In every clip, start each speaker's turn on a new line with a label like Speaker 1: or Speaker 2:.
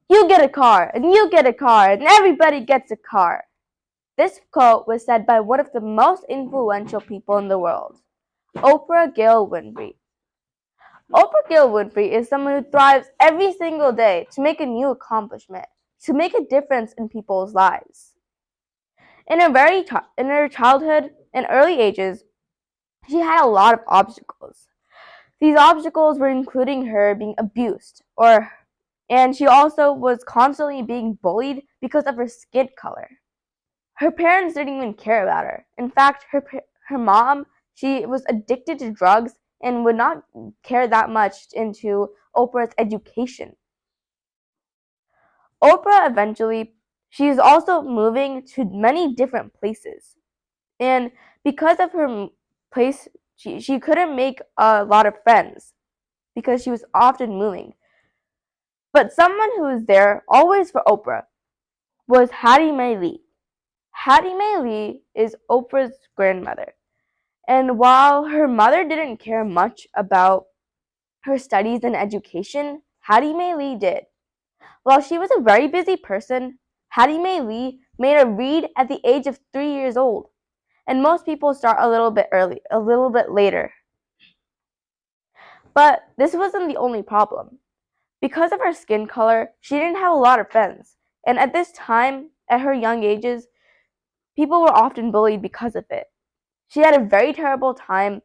Speaker 1: You get a car, and you get a car, and everybody gets a car. This quote was said by one of the most influential people in the world, Oprah Gail Winfrey. Oprah Gail Winfrey is someone who thrives every single day to make a new accomplishment, to make a difference in people's lives. In her childhood and early ages, she had a lot of obstacles. These obstacles were including her being abused, and she also was constantly being bullied because of her skin color. Her parents didn't even care about her. In fact, her mom, she was addicted to drugs and would not care that much into Oprah's education. Oprah eventually, she's also moving to many different places. And because of her place, she couldn't make a lot of friends because she was often moving. But someone who was there always for Oprah was Hattie Mae Lee. Hattie Mae Lee is Oprah's grandmother. And while her mother didn't care much about her studies and education, Hattie Mae Lee did. While she was a very busy person, Hattie Mae Lee made her read at the age of 3 years old. And most people start a little bit early, a little bit later. But this wasn't the only problem. Because of her skin color, she didn't have a lot of friends. And at this time, at her young ages, people were often bullied because of it. She had a very terrible time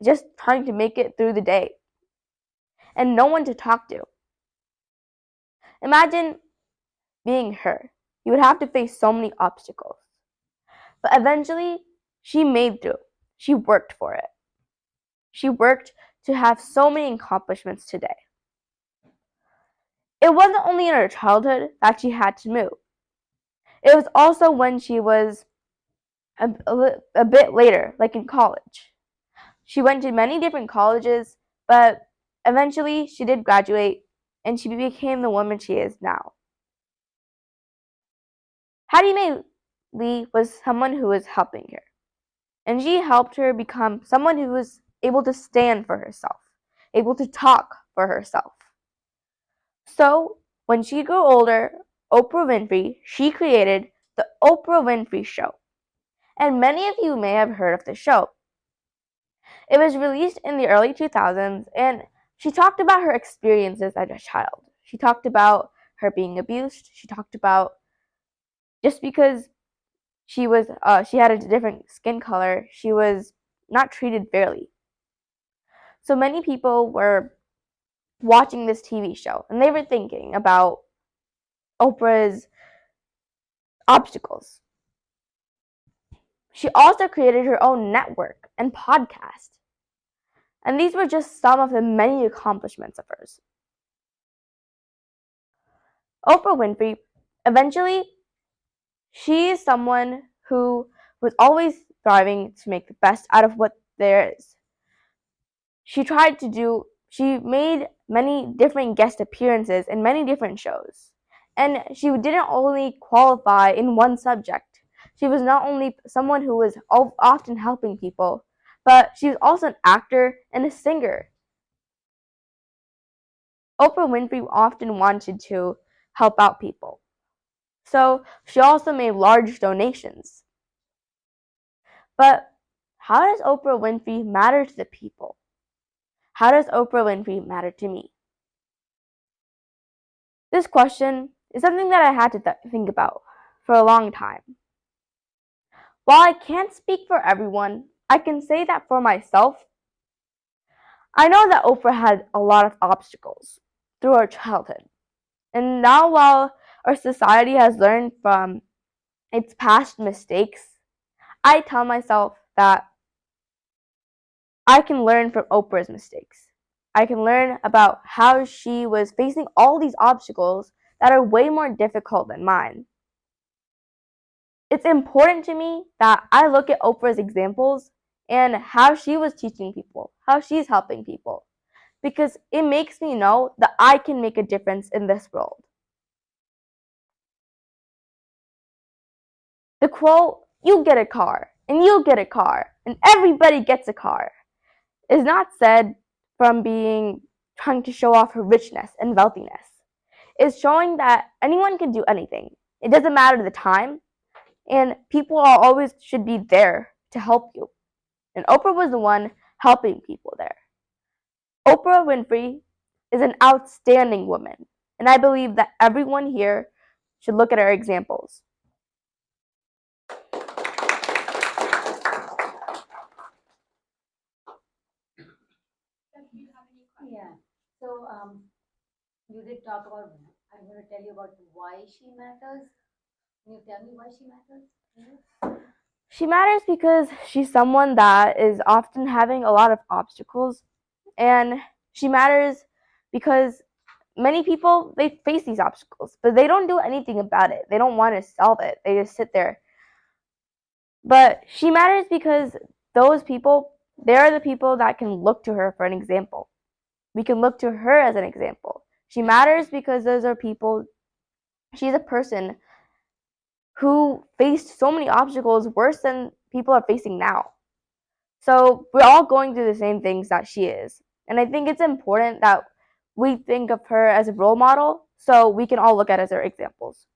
Speaker 1: just trying to make it through the day and no one to talk to. Imagine being her. You would have to face so many obstacles. But eventually, she made through. She worked for it. She worked to have so many accomplishments today. It wasn't only in her childhood that she had to move. It was also when she was a bit later, like in college. She went to many different colleges, but eventually she did graduate and she became the woman she is now. Hattie Mae Lee was someone who was helping her, and she helped her become someone who was able to stand for herself, able to talk for herself. So, when she grew older, Oprah Winfrey, she created the Oprah Winfrey Show. And many of you may have heard of the show. It was released in the early 2000s, and she talked about her experiences as a child. She talked about her being abused. She talked about just because she had a different skin color, she was not treated fairly. So many people were watching this TV show, and they were thinking about Oprah's obstacles. She also created her own network and podcast. And these were just some of the many accomplishments of hers. Oprah Winfrey, eventually, she is someone who was always striving to make the best out of what there is. She made many different guest appearances in many different shows. And she didn't only qualify in one subject. She was not only someone who was often helping people, but she was also an actor and a singer. Oprah Winfrey often wanted to help out people. So she also made large donations. But how does Oprah Winfrey matter to the people? How does Oprah Winfrey matter to me? This question is something that I had to think about for a long time. While I can't speak for everyone, I can say that for myself, I know that Oprah had a lot of obstacles through her childhood. And now, while our society has learned from its past mistakes, I tell myself that I can learn from Oprah's mistakes. I can learn about how she was facing all these obstacles that are way more difficult than mine. It's important to me that I look at Oprah's examples and how she was teaching people, how she's helping people, because it makes me know that I can make a difference in this world. The quote, "You get a car, and you get a car, and everybody gets a car," is not said from trying to show off her richness and wealthiness. is showing that anyone can do anything. It doesn't matter the time, and people are always should be there to help you. And Oprah was the one helping people there. Oprah Winfrey is an outstanding woman, and I believe that everyone here should look at her examples.
Speaker 2: Yeah. So you did talk about. I'm going to tell you about why she matters. Can you tell me why she matters?
Speaker 1: She matters because she's someone that is often having a lot of obstacles, and she matters because many people they face these obstacles, but they don't do anything about it. They don't want to solve it. They just sit there. But she matters because those people, they're the people that can look to her for an example. We can look to her as an example. She matters because those are people, she's a person who faced so many obstacles worse than people are facing now. So we're all going through the same things that she is. And I think it's important that we think of her as a role model so we can all look at her as our examples.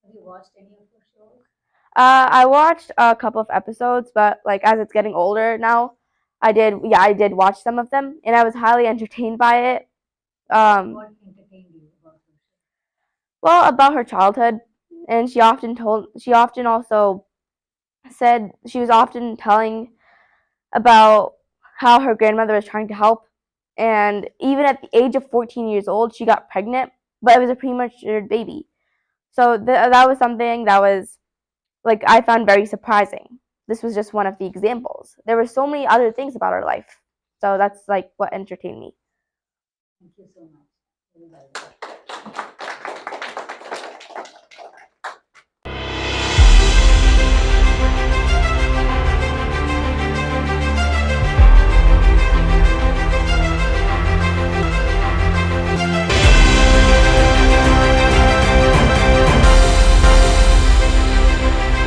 Speaker 2: Have you watched any of her shows?
Speaker 1: I watched a couple of episodes, but like as it's getting older now, I did watch some of them, and I was highly entertained by it.
Speaker 2: What entertained you about her?
Speaker 1: Well, about her childhood, and she often also said she was often telling about how her grandmother was trying to help, and even at the age of 14 years old, she got pregnant, but it was a premature baby. So that was something that was like I found very surprising. This was just one of the examples. There were so many other things about her life. So that's like what entertained me.
Speaker 2: Thank you so much.